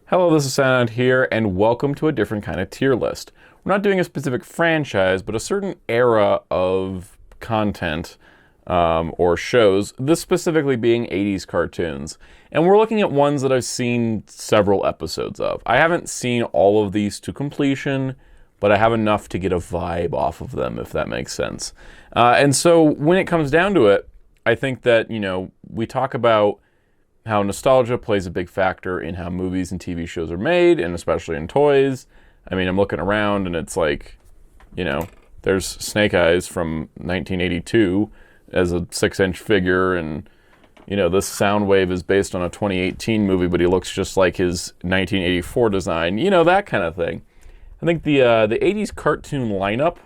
Hello, this is Soundout here, and welcome to a different kind of tier list. We're not doing a specific franchise, but a certain era of content or shows, this specifically being 80s cartoons. And we're looking at ones that I've seen several episodes of. I haven't seen all of these to completion, but I have enough to get a vibe off of them, if that makes sense. And so when it comes down to it, I think that, we talk about how nostalgia plays a big factor in how movies and TV shows are made, and especially in toys. I mean, I'm looking around and it's like, there's Snake Eyes from 1982 as a 6-inch figure, and, this Soundwave is based on a 2018 movie, but he looks just like his 1984 design, that kind of thing. I think the 80s cartoon lineup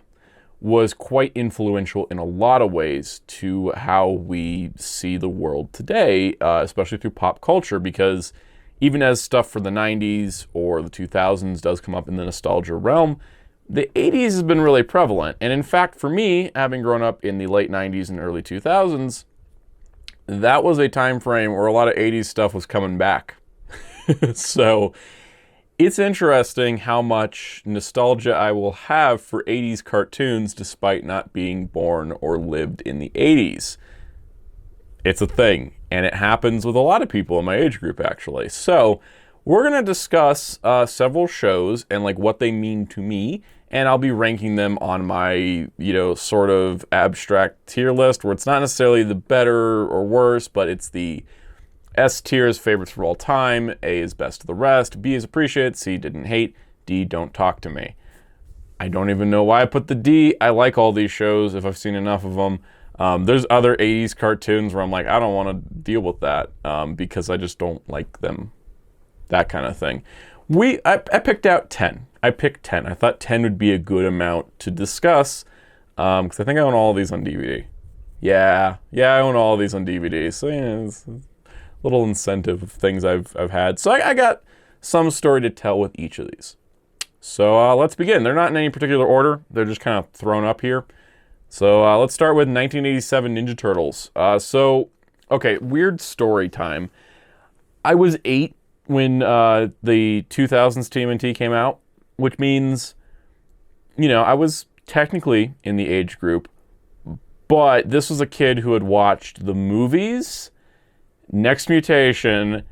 was quite influential in a lot of ways to how we see the world today, especially through pop culture, because even as stuff for the 90s or the 2000s does come up in the nostalgia realm, the 80s has been really prevalent. And in fact, for me, having grown up in the late 90s and early 2000s, that was a time frame where a lot of 80s stuff was coming back. So it's interesting how much nostalgia I will have for 80s cartoons despite not being born or lived in the 80s. It's a thing, and it happens with a lot of people in my age group, actually. So we're going to discuss several shows and what they mean to me, and I'll be ranking them on my, sort of abstract tier list, where it's not necessarily the better or worse, but it's the S tier is favorites for all time, A is best of the rest, B is appreciate, C didn't hate, D don't talk to me. I don't even know why I put the D. I like all these shows if I've seen enough of them. There's other 80s cartoons where I'm like, I don't want to deal with that because I just don't like them. That kind of thing. I picked out 10. I picked 10. I thought 10 would be a good amount to discuss because I think I own all of these on DVD. Yeah, I own all of these on DVD. So it's little incentive of things I've had. So I got some story to tell with each of these. So let's begin. They're not in any particular order. They're just kind of thrown up here. So let's start with 1987 Ninja Turtles. Okay, weird story time. I was 8 when the 2000s TMNT came out, which means, I was technically in the age group, but this was a kid who had watched the movies, Next Mutation,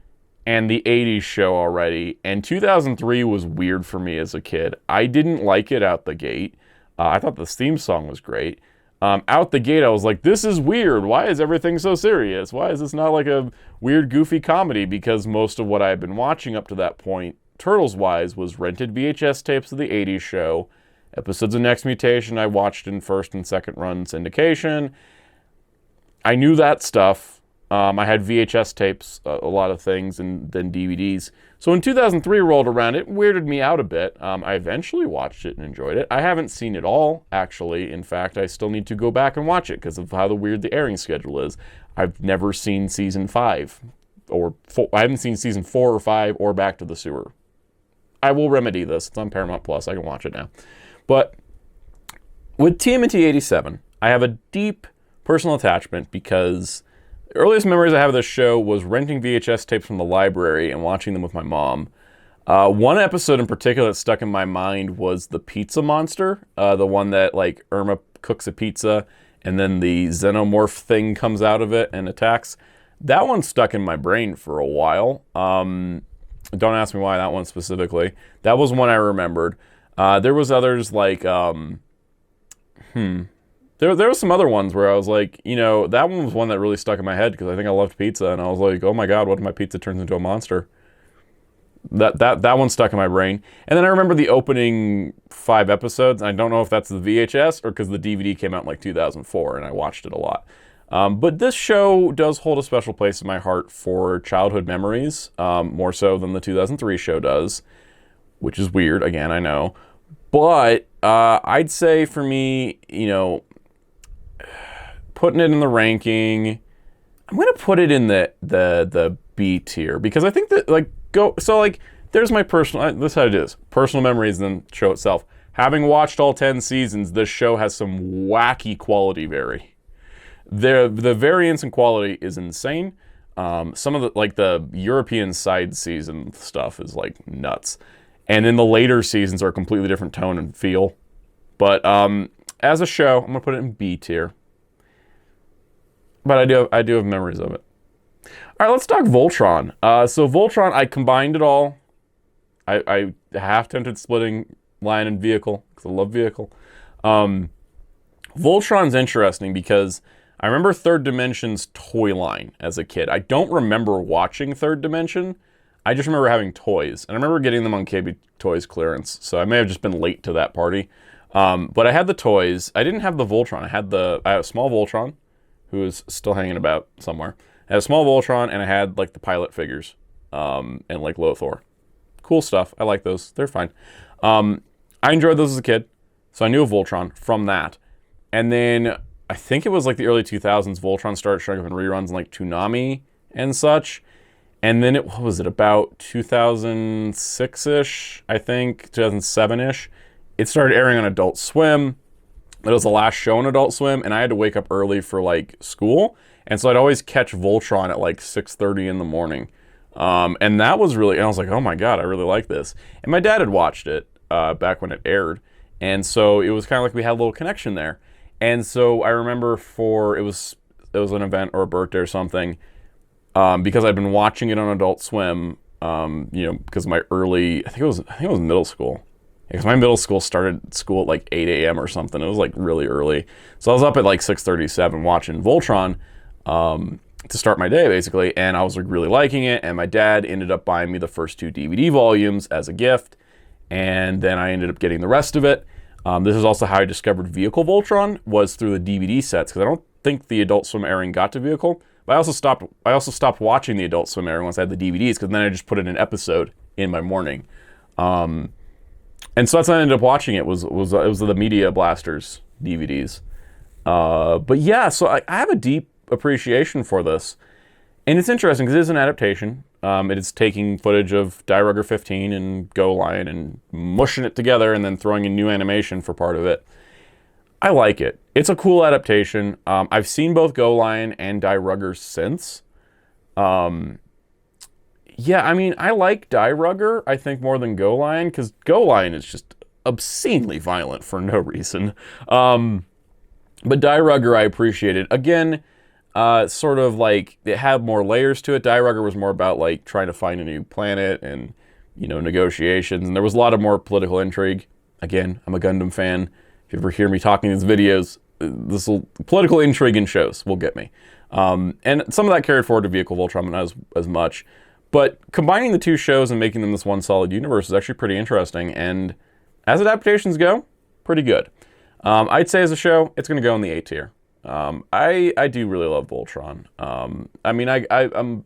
and the 80s show already, and 2003 was weird for me as a kid. I didn't like it out the gate. I thought the theme song was great. Out the gate, I was like, this is weird. Why is everything so serious? Why is this not like a weird, goofy comedy? Because most of what I had been watching up to that point, Turtles-wise, was rented VHS tapes of the 80s show. Episodes of Next Mutation I watched in first and second run syndication. I knew that stuff. I had VHS tapes, a lot of things, and then DVDs. So when 2003 rolled around, it weirded me out a bit. I eventually watched it and enjoyed it. I haven't seen it all, actually. In fact, I still need to go back and watch it because of how weird the airing schedule is. I've never seen season 5 or 4. I haven't seen season 4 or 5 or Back to the Sewer. I will remedy this. It's on Paramount Plus. I can watch it now. But with TMNT 87, I have a deep personal attachment because the earliest memories I have of this show was renting VHS tapes from the library and watching them with my mom. One episode in particular that stuck in my mind was the pizza monster, the one that Irma cooks a pizza and then the xenomorph thing comes out of it and attacks. That one stuck in my brain for a while. Don't ask me why that one specifically. That was one I remembered. There was others There were some other ones where I was like, that one was one that really stuck in my head because I think I loved pizza, and I was like, oh my god, what if my pizza turns into a monster? That one stuck in my brain. And then I remember the opening 5 episodes, and I don't know if that's the VHS or because the DVD came out in 2004, and I watched it a lot. But this show does hold a special place in my heart for childhood memories, more so than the 2003 show does, which is weird, again, I know. But I'd say for me, putting it in the ranking, I'm gonna put it in the B tier because I think that there's my personal. This is how it is. Personal memories, and then show itself. Having watched all 10 seasons, this show has some wacky quality. The variance in quality is insane. Some of the, like, the European side season stuff is, like, nuts. And then the later seasons are a completely different tone and feel. But as a show, I'm going to put it in B tier. But I do have memories of it. All right, let's talk Voltron. So Voltron, I combined it all. I half tempted splitting line and vehicle, because I love vehicle. Voltron's interesting because I remember Third Dimension's toy line as a kid. I don't remember watching Third Dimension. I just remember having toys. And I remember getting them on KB Toys clearance. So I may have just been late to that party. But I had the toys. I didn't have the Voltron. I had a small Voltron, who is still hanging about somewhere. I had a small Voltron, and I had, like, the pilot figures, and, like, Lothor. Cool stuff. I like those. They're fine. I enjoyed those as a kid, so I knew of Voltron from that. And then I think it was, like, the early 2000s, Voltron started showing up in reruns in, like, Toonami and such. And then what was it, about 2006-ish, I think, 2007-ish. It started airing on Adult Swim. It was the last show on Adult Swim, and I had to wake up early for, like, school. And so I'd always catch Voltron at, like, 6:30 in the morning. And that was really, and I was like, oh my God, I really like this. And my dad had watched it back when it aired. And so it was kind of like we had a little connection there. And so I remember it was an event or a birthday or something, because I'd been watching it on Adult Swim, because my I think it was middle school. Because my middle school started school at like 8 a.m. or something. It was like really early. So I was up at like 6:37 watching Voltron to start my day, basically. And I was like really liking it. And my dad ended up buying me the first 2 DVD volumes as a gift. And then I ended up getting the rest of it. This is also how I discovered Vehicle Voltron, was through the DVD sets. Because I don't think the Adult Swim airing got to Vehicle. But I also stopped watching the Adult Swim airing once I had the DVDs. Because then I just put in an episode in my morning. And so that's how I ended up watching it, was the Media Blasters DVDs. But yeah, so I have a deep appreciation for this. And it's interesting because it is an adaptation. It is taking footage of Die Rugger 15 and Go Lion and mushing it together and then throwing in new animation for part of it. I like it. It's a cool adaptation. I've seen both Go Lion and Die Rugger since. Yeah, I mean, I like Die Rugger, I think, more than Go Lion, because Go Lion is just obscenely violent for no reason. But Die Rugger, I appreciated. Again, sort of like, it had more layers to it. Die Rugger was more about, like, trying to find a new planet and, negotiations. And there was a lot of more political intrigue. Again, I'm a Gundam fan. If you ever hear me talking in these videos, political intrigue in shows will get me. And some of that carried forward to Vehicle Voltron, but not as much. But combining the two shows and making them this one solid universe is actually pretty interesting. And as adaptations go, pretty good. I'd say as a show, it's going to go in the A tier. I do really love Voltron. I mean, I'm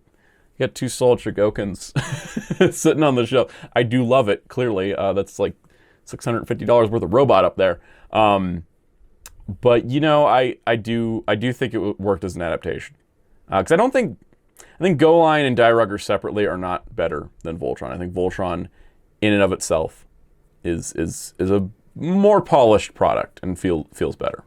got 2 Soul Chigokins sitting on the shelf. I do love it, clearly. That's like $650 worth of robot up there. But, I do think it worked as an adaptation. Because I think Go Line and Die Rugger separately are not better than Voltron. I think Voltron, in and of itself, is a more polished product and feels better.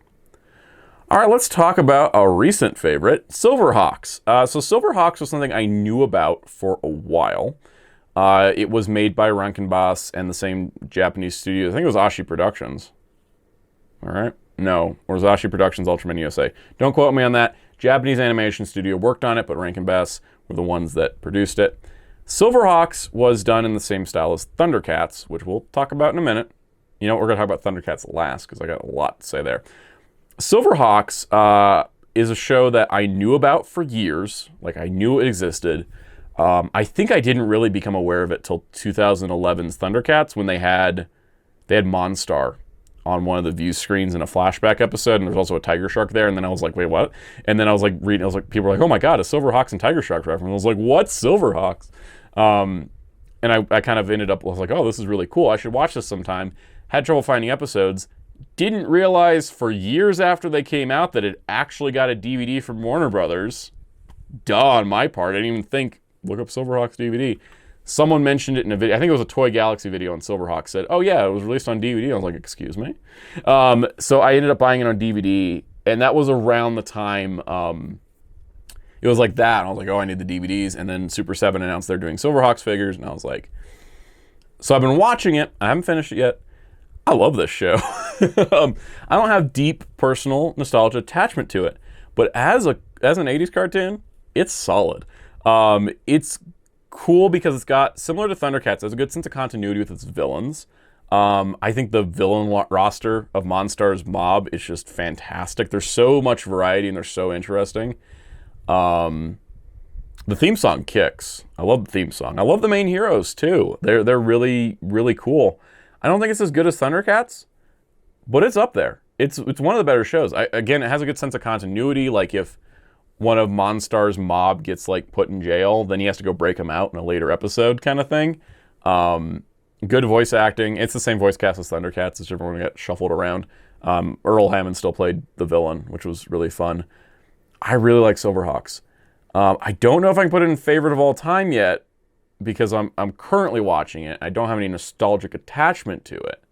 All right, let's talk about a recent favorite, Silverhawks. So Silverhawks was something I knew about for a while. It was made by Rankin Bass and the same Japanese studio. I think it was Ashi Productions. All right. No, or was Ashi Productions Ultraman USA. Don't quote me on that. Japanese animation studio worked on it, but Rankin Bass were the ones that produced it. Silverhawks was done in the same style as Thundercats, which we'll talk about in a minute. We're going to talk about Thundercats last, because I got a lot to say there. Silverhawks is a show that I knew about for years. Like, I knew it existed. I think I didn't really become aware of it till 2011's Thundercats, when they had Monstar on one of the view screens in a flashback episode, and there's also a tiger shark there, and then I was like, wait, what? And then I was like reading, people were like, oh my God, a Silverhawks and tiger shark reference. I was like, what? Silverhawks? And I kind of ended up, I was like, oh, this is really cool. I should watch this sometime. Had trouble finding episodes. Didn't realize for years after they came out that it actually got a DVD from Warner Brothers. Duh, on my part. I didn't even think, look up Silverhawks DVD. Someone mentioned it in a video. I think it was a Toy Galaxy video on Silverhawk. Said, oh yeah, it was released on DVD. I was like, excuse me? So I ended up buying it on DVD. And that was around the time, it it was like that. And I was like, oh, I need the DVDs. And then Super 7 announced they're doing Silverhawks figures, and I was like, so I've been watching it. I haven't finished it yet. I love this show. I don't have deep personal nostalgia attachment to it, but as an 80s cartoon, it's solid. It's cool because it's got, similar to Thundercats, there's a good sense of continuity with its villains. I think the villain roster of Monstar's mob is just fantastic. There's so much variety and they're so interesting. The theme song kicks. I love the theme song. I love the main heroes too. They're really, really cool. I don't think it's as good as Thundercats, but it's up there. It's one of the better shows. Again, it has a good sense of continuity. Like if one of Monstar's mob gets like put in jail, then he has to go break him out in a later episode kind of thing. Good voice acting. It's the same voice cast as Thundercats. It's everyone got shuffled around. Earl Hammond still played the villain, which was really fun. I really like Silverhawks. I don't know if I can put it in favorite of all time yet because I'm currently watching it. I don't have any nostalgic attachment to it.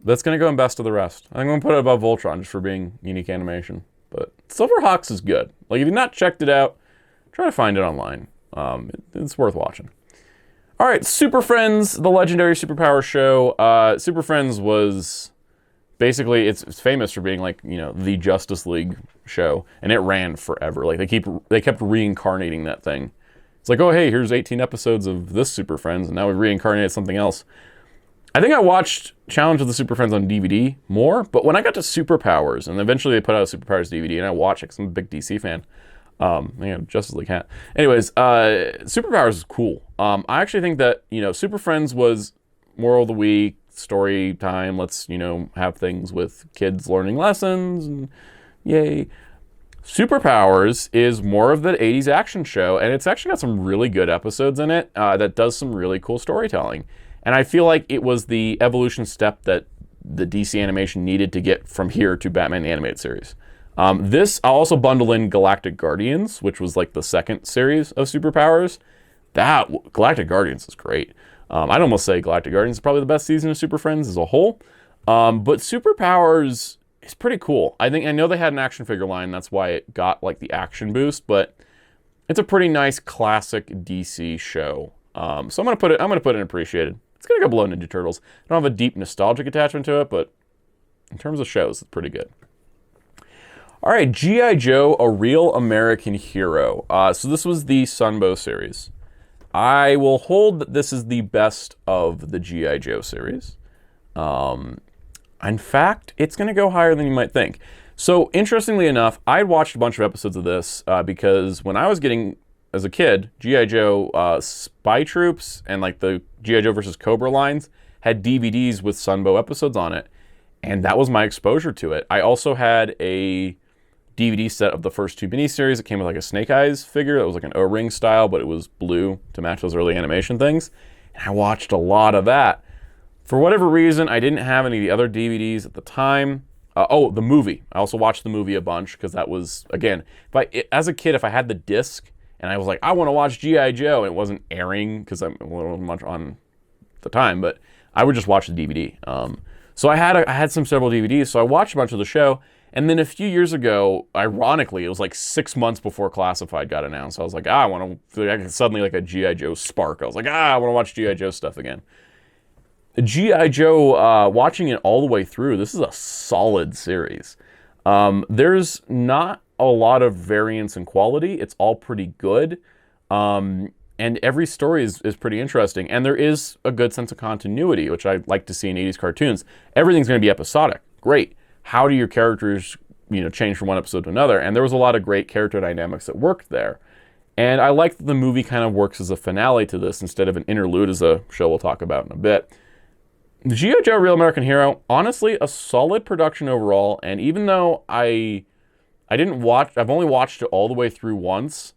That's going to go in best of the rest. I'm going to put it above Voltron just for being unique animation. But Silverhawks is good. Like, if you've not checked it out, try to find it online. It's worth watching. All right, Super Friends, the legendary superpower show. Super Friends was basically, it's famous for being like, you know, the Justice League show, and it ran forever. Like they kept reincarnating that thing. It's like, oh hey, here's 18 episodes of this Super Friends, and now we reincarnated something else. I think I watched Challenge of the Super Friends on DVD more, but when I got to Superpowers, and eventually they put out a Superpowers DVD, and I watched it because I'm a big DC fan. Justice League hat. Anyways, Superpowers is cool. I actually think that, you know, Super Friends was moral of the week, story time, let's, you know, have things with kids learning lessons, and yay. Superpowers is more of the 80s action show, and it's actually got some really good episodes in it that does some really cool storytelling. And I feel like it was the evolution step that the DC animation needed to get from here to Batman the Animated Series. This, I'll also bundle in Galactic Guardians, which was like the second series of Superpowers. Galactic Guardians is great. I'd almost say Galactic Guardians is probably the best season of Super Friends as a whole. But Superpowers is pretty cool. I know they had an action figure line, that's why it got like the action boost, but it's a pretty nice classic DC show. So I'm gonna put it in appreciated. It's gonna go below Ninja Turtles. I don't have a deep nostalgic attachment to it, but in terms of shows, it's pretty good. All right, G.I. Joe, A Real American Hero. So this was the Sunbow series. I will hold that this is the best of the G.I. Joe series. In fact, it's going to go higher than you might think. So interestingly enough, I watched a bunch of episodes of this because when I was getting, as a kid, G.I. Joe Spy Troops and like the G.I. Joe versus Cobra lines had DVDs with Sunbow episodes on it. And that was my exposure to it. I also had a DVD set of the first two miniseries. It came with like a Snake Eyes figure that was like an O-ring style, but it was blue to match those early animation things. And I watched a lot of that. For whatever reason, I didn't have any of the other DVDs at the time. The movie. I also watched the movie a bunch because that was, again, as a kid, if I had the disc and I was like, I want to watch G.I. Joe, and it wasn't airing because I wasn't much on the time, but I would just watch the DVD. So I had several DVDs, so I watched a bunch of the show. And then a few years ago, ironically, it was like 6 months before Classified got announced. I was like, suddenly like a G.I. Joe spark. I was like, I want to watch G.I. Joe stuff again. G.I. Joe, watching it all the way through, this is a solid series. There's not a lot of variance in quality. It's all pretty good. And every story is pretty interesting. And there is a good sense of continuity, which I like to see in 80s cartoons. Everything's going to be episodic. Great. How do your characters, change from one episode to another? And there was a lot of great character dynamics that worked there. And I like that the movie kind of works as a finale to this instead of an interlude, as a show we'll talk about in a bit. The G.I. Joe Real American Hero, honestly, a solid production overall. And even though I've only watched it all the way through once,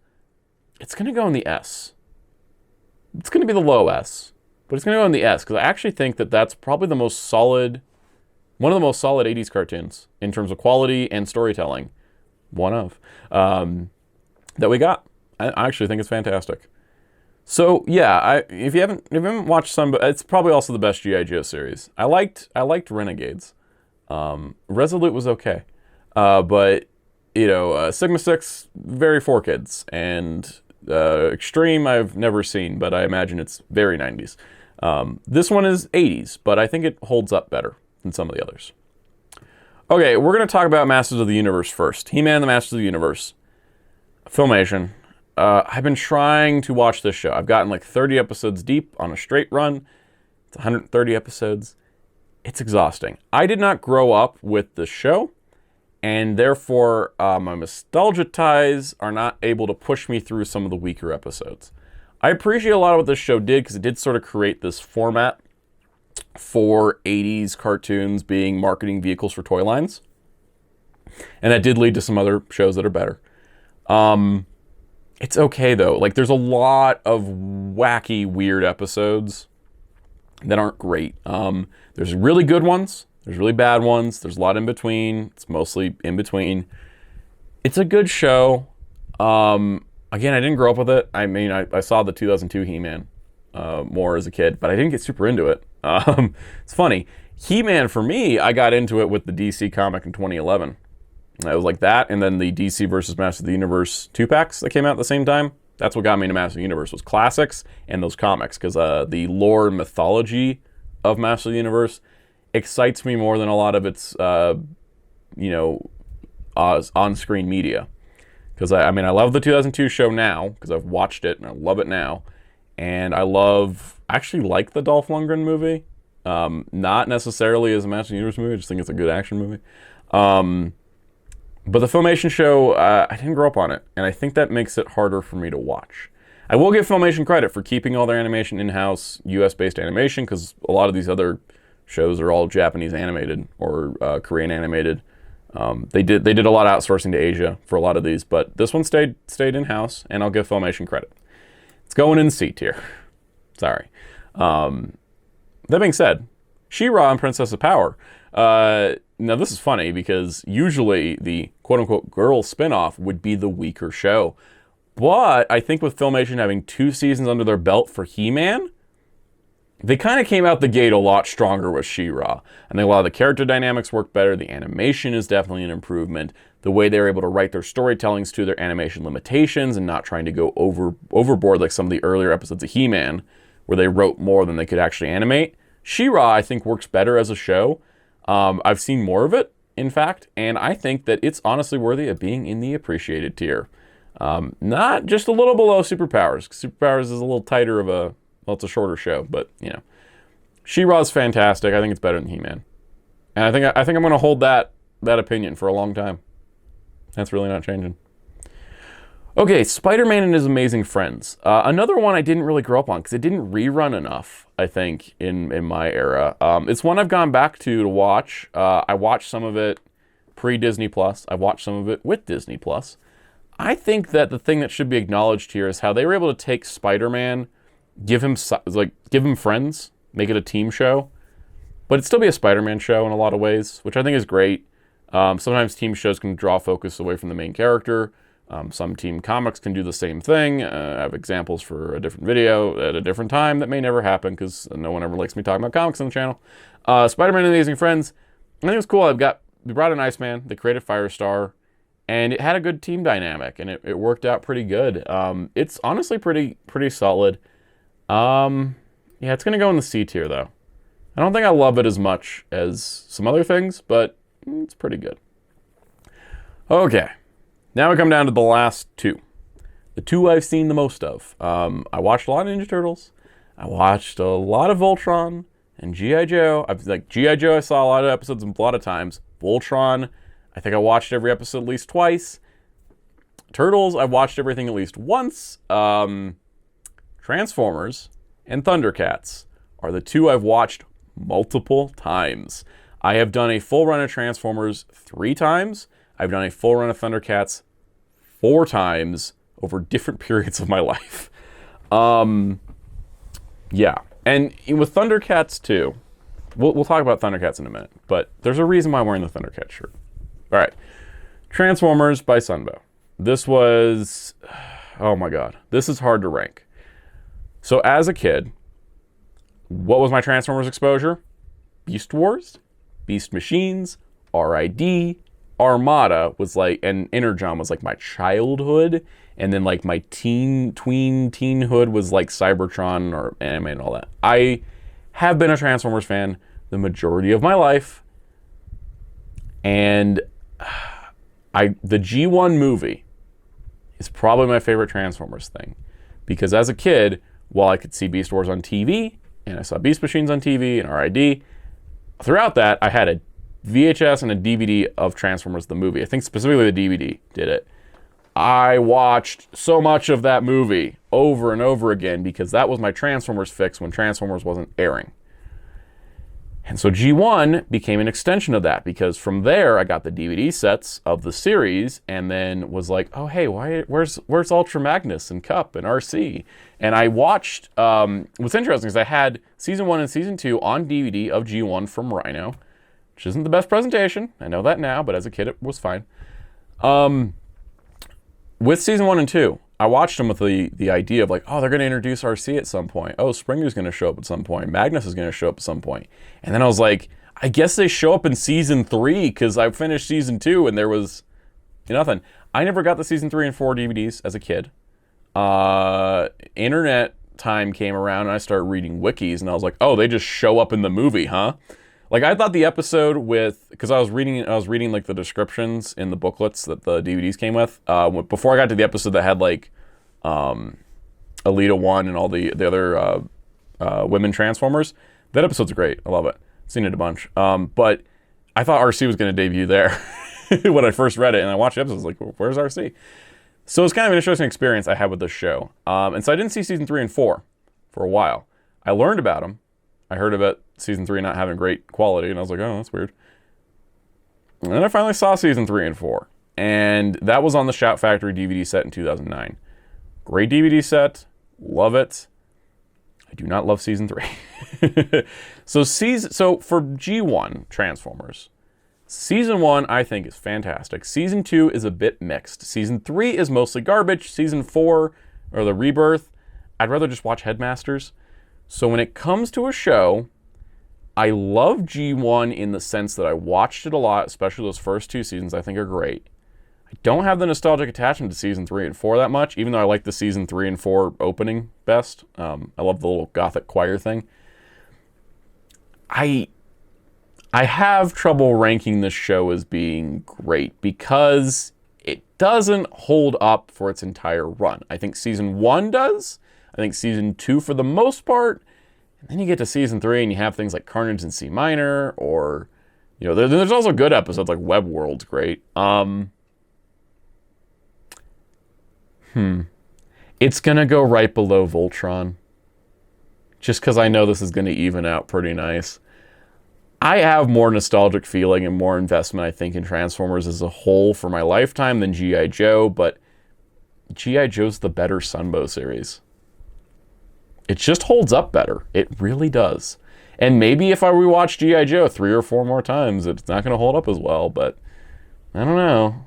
it's going to go in the S. It's going to be the low S, but it's going to go in the S because I actually think that that's probably one of the most solid 80s cartoons in terms of quality and storytelling. That we got. I actually think it's fantastic. So yeah, if you haven't watched Sunbow, it's probably also the best G.I. Joe series. I liked Renegades. Resolute was okay, but Sigma 6, very 4Kids, and Extreme I've never seen, but I imagine it's very 90s. This one is 80s, but I think it holds up better than some of the others. Okay, we're going to talk about Masters of the Universe first. He-Man and the Masters of the Universe. Filmation. I've been trying to watch this show. I've gotten like 30 episodes deep on a straight run. It's 130 episodes. It's exhausting. I did not grow up with the show, and therefore my nostalgia ties are not able to push me through some of the weaker episodes. I appreciate a lot of what this show did, because it did sort of create this format for 80s cartoons being marketing vehicles for toy lines. And that did lead to some other shows that are better. It's okay, though. Like, there's a lot of wacky, weird episodes that aren't great. There's really good ones. There's really bad ones. There's a lot in between. It's mostly in between. It's a good show. Again, I didn't grow up with it. I mean, I saw the 2002 He-Man more as a kid, but I didn't get super into it. It's funny. He-Man, for me, I got into it with the DC comic in 2011. It was like that, and then the DC versus Master of the Universe 2-packs that came out at the same time. That's what got me into Master of the Universe, was classics and those comics, because the lore and mythology of Master of the Universe excites me more than a lot of its, on-screen media. Because, I love the 2002 show now, because I've watched it, and I love it now. And I actually like the Dolph Lundgren movie. Not necessarily as a Master of the Universe movie, I just think it's a good action movie. But the Filmation show, I didn't grow up on it, and I think that makes it harder for me to watch. I will give Filmation credit for keeping all their animation in-house, US-based animation, because a lot of these other shows are all Japanese animated or Korean animated. They did a lot of outsourcing to Asia for a lot of these, but this one stayed in-house, and I'll give Filmation credit. It's going in C tier. Sorry. That being said, She-Ra and Princess of Power. Now, this is funny, because usually the quote-unquote girl spinoff would be the weaker show. But I think with Filmation having 2 seasons under their belt for He-Man, they kind of came out the gate a lot stronger with She-Ra. I think a lot of the character dynamics work better. The animation is definitely an improvement. The way they're able to write their storytellings to their animation limitations and not trying to go overboard like some of the earlier episodes of He-Man, where they wrote more than they could actually animate. She-Ra, I think, works better as a show. I've seen more of it, in fact, and I think that it's honestly worthy of being in the appreciated tier. Not just a little below Superpowers. Superpowers is a little tighter of a... Well, it's a shorter show, but, She-Ra's fantastic. I think it's better than He-Man. And I think I'm going to hold that opinion for a long time. That's really not changing. Okay, Spider-Man and His Amazing Friends. Another one I didn't really grow up on, because it didn't rerun enough, I think, in my era. It's one I've gone back to watch. I watched some of it pre-Disney Plus. I watched some of it with Disney Plus. I think that the thing that should be acknowledged here is how they were able to take Spider-Man, give him friends, make it a team show, but it'd still be a Spider-Man show in a lot of ways, which I think is great. Sometimes team shows can draw focus away from the main character. Some team comics can do the same thing. I have examples for a different video at a different time that may never happen, because no one ever likes me talking about comics on the channel. Spider-Man and Amazing Friends, I think it's cool. We brought in Iceman, they created Firestar, and it had a good team dynamic, and it worked out pretty good. It's honestly pretty solid. Yeah, it's going to go in the C tier, though. I don't think I love it as much as some other things, but it's pretty good. Okay. Now we come down to the last 2. The 2 I've seen the most of. I watched a lot of Ninja Turtles. I watched a lot of Voltron and G.I. Joe. G.I. Joe I saw a lot of episodes a lot of times. Voltron, I think I watched every episode at least twice. Turtles, I watched everything at least once. Transformers and Thundercats are the 2 I've watched multiple times. I have done a full run of Transformers 3 times. I've done a full run of Thundercats 4 times over different periods of my life. Yeah. And with Thundercats too, we'll talk about Thundercats in a minute, but there's a reason why I'm wearing the Thundercats shirt. All right. Transformers by Sunbow. This was, oh my God, this is hard to rank. So as a kid, what was my Transformers exposure? Beast Wars, Beast Machines, R.I.D., Armada was like, and Energon was like my childhood, and then like my teenhood was like Cybertron or anime and all that. I have been a Transformers fan the majority of my life, and the G1 movie is probably my favorite Transformers thing, because as a kid, while I could see Beast Wars on TV, and I saw Beast Machines on TV and RID, throughout that, I had a VHS and a DVD of Transformers the movie. I think specifically the DVD did it. I watched so much of that movie over and over again because that was my Transformers fix when Transformers wasn't airing. And so G1 became an extension of that, because from there I got the DVD sets of the series and then was like, oh hey, where's Ultra Magnus and Cup and RC? And I watched, what's interesting is I had season 1 and season 2 on DVD of G1 from Rhino, which isn't the best presentation, I know that now, but as a kid it was fine. With season 1 and 2, I watched them with the idea of like, oh, they're going to introduce RC at some point. Oh, Springer's going to show up at some point. Magnus is going to show up at some point. And then I was like, I guess they show up in season 3 because I finished season 2 and there was nothing. I never got the season 3 and 4 DVDs as a kid. Internet time came around and I started reading wikis and I was like, oh, they just show up in the movie, huh? Like I thought the episode because I was reading like the descriptions in the booklets that the DVDs came with. Before I got to the episode that had like Alita 1 and all the other women Transformers, that episode's great. I love it. I've seen it a bunch. But I thought RC was going to debut there when I first read it, and I watched the episode. I was like, where's RC? So it's kind of an interesting experience I had with this show. And so I didn't see season 3 and 4 for a while. I learned about them. I heard about season 3 not having great quality, and I was like, oh, that's weird. And then I finally saw season 3 and 4, and that was on the Shout Factory DVD set in 2009. Great DVD set, love it. I do not love season 3. So for G1 Transformers, season 1 I think is fantastic. Season 2 is a bit mixed. Season 3 is mostly garbage. Season 4, or the Rebirth, I'd rather just watch Headmasters. So when it comes to a show, I love G1 in the sense that I watched it a lot, especially those first 2 seasons I think are great. I don't have the nostalgic attachment to season 3 and 4 that much, even though I like the season 3 and 4 opening best. I love the little gothic choir thing. I have trouble ranking this show as being great because it doesn't hold up for its entire run. I think season 1 does. I think season 2 for the most part. And then you get to season 3 and you have things like Carnage in C minor, or, you know, there's also good episodes like Web World's great. It's going to go right below Voltron. Just because I know this is going to even out pretty nice. I have more nostalgic feeling and more investment, I think, in Transformers as a whole for my lifetime than G.I. Joe, but G.I. Joe's the better Sunbow series. It just holds up better. It really does. And maybe if I rewatch G.I. Joe 3 or 4 more times, it's not going to hold up as well, but I don't know.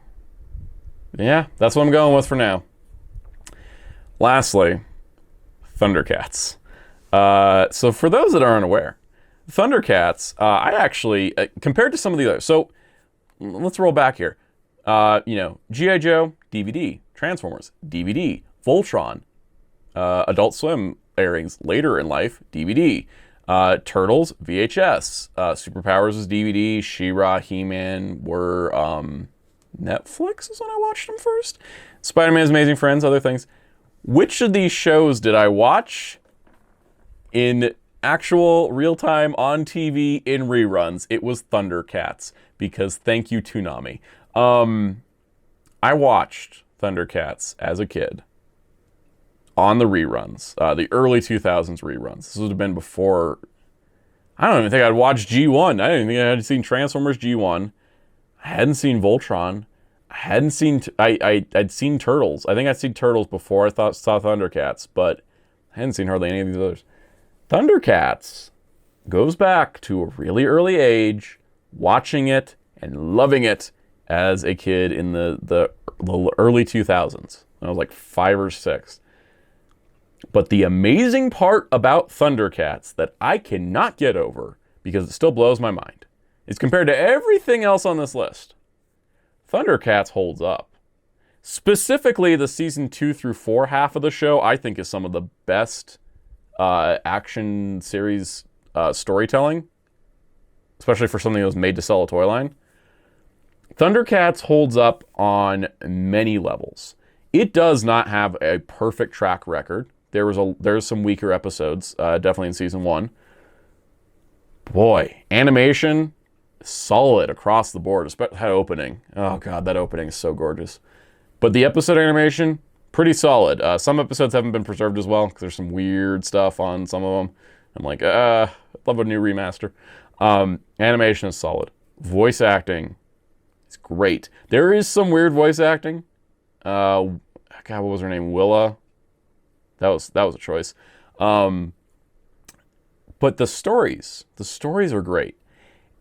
Yeah, that's what I'm going with for now. Lastly, Thundercats. So for those that aren't aware, Thundercats, I actually, compared to some of the others, so let's roll back here. G.I. Joe, DVD. Transformers, DVD. Voltron, Adult Swim airings later in life, DVD. Turtles, VHS. Superpowers was DVD. She-Ra, He-Man were Netflix is when I watched them first. Spider-Man's Amazing Friends, other things. Which of these shows did I watch in actual real-time on TV in reruns? It was Thundercats, because thank you, Toonami. I watched Thundercats as a kid on the reruns, the early 2000s reruns. This would have been before, I don't even think I'd watched G1. I didn't think I had seen Transformers G1. I hadn't seen Voltron. I hadn't seen, I'd seen Turtles. I think I'd seen Turtles before I saw Thundercats, but I hadn't seen hardly any of these others. Thundercats goes back to a really early age, watching it and loving it as a kid in the early 2000s. I was like 5 or 6. But the amazing part about Thundercats that I cannot get over, because it still blows my mind, is compared to everything else on this list, Thundercats holds up. Specifically, the season 2 through 4 half of the show, I think, is some of the best action series storytelling, especially for something that was made to sell a toy line. Thundercats holds up on many levels. It does not have a perfect track record. There's some weaker episodes, definitely in season 1. Boy, animation, solid across the board, especially that opening. Oh god, that opening is so gorgeous. But the episode animation, pretty solid. Some episodes haven't been preserved as well, because there's some weird stuff on some of them. I'm like, I'd love a new remaster. Animation is solid. Voice acting is great. There is some weird voice acting. God, what was her name? Willa? That was a choice. But the stories are great.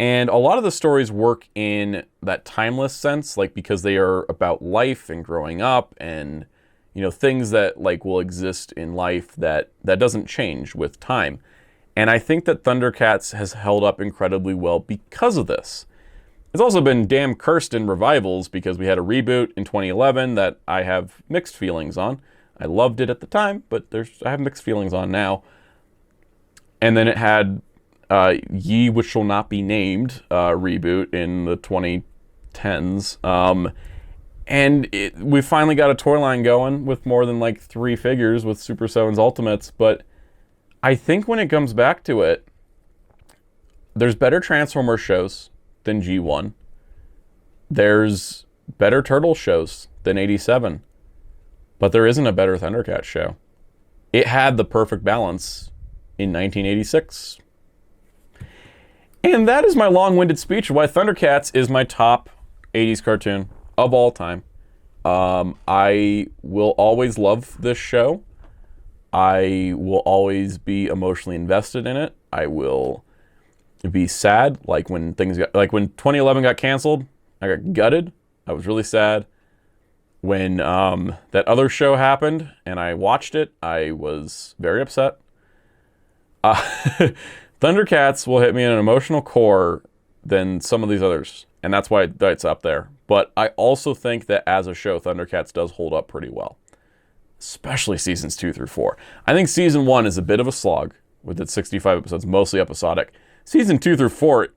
And a lot of the stories work in that timeless sense, like because they are about life and growing up and, you know, things that like will exist in life that doesn't change with time. And I think that Thundercats has held up incredibly well because of this. It's also been damn cursed in revivals because we had a reboot in 2011 that I have mixed feelings on. I loved it at the time, but I have mixed feelings on now. And then it had Ye Which Shall Not Be Named reboot in the 2010s. And we finally got a toy line going with more than like 3 figures with Super 7's Ultimates. But I think when it comes back to it, there's better Transformers shows than G1. There's better Turtles shows than 87. But there isn't a better Thundercats show. It had the perfect balance in 1986. And that is my long-winded speech of why Thundercats is my top 80s cartoon of all time. I will always love this show. I will always be emotionally invested in it. I will be sad, like when 2011 got canceled, I got gutted. I was really sad. When that other show happened and I watched it, I was very upset. Thundercats will hit me in an emotional core than some of these others, and that's why it's up there. But I also think that as a show, Thundercats does hold up pretty well, especially seasons 2 through 4. I think season 1 is a bit of a slog with its 65 episodes, mostly episodic. Season 2 through 4,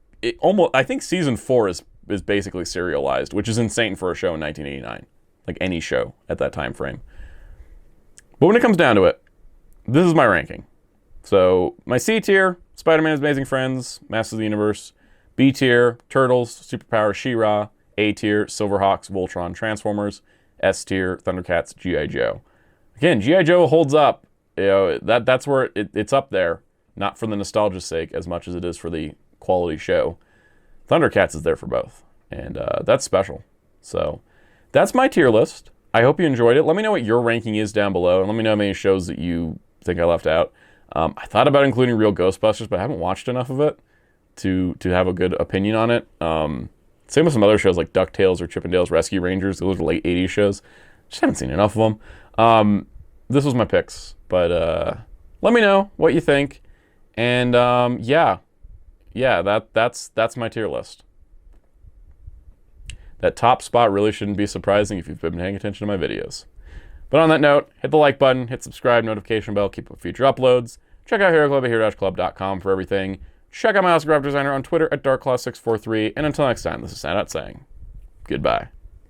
I think season 4 is basically serialized, which is insane for a show in 1989, like any show at that time frame. But when it comes down to it, this is my ranking. So my C tier, Spider-Man's Amazing Friends, Masters of the Universe. B tier, Turtles, Superpower, She-Ra. A tier, Silverhawks, Voltron, Transformers. S tier, Thundercats, G.I. Joe. Again, G.I. Joe holds up. You know, that's where it's up there. Not for the nostalgia's sake as much as it is for the quality show. Thundercats is there for both. And that's special. So that's my tier list. I hope you enjoyed it. Let me know what your ranking is down below. And let me know how many shows that you think I left out. I thought about including Real Ghostbusters, but I haven't watched enough of it to have a good opinion on it. Same with some other shows like DuckTales or Chippendales Rescue Rangers. Those are late 80s shows. Just haven't seen enough of them. This was my picks, but let me know what you think. And yeah, that's my tier list. That top spot really shouldn't be surprising if you've been paying attention to my videos. But on that note, hit the like button, hit subscribe, notification bell, keep up with future uploads. Check out Hero Club at hero-club.com for everything. Check out my autograph designer on Twitter at darkclaw643. And until next time, this is Soundout saying goodbye.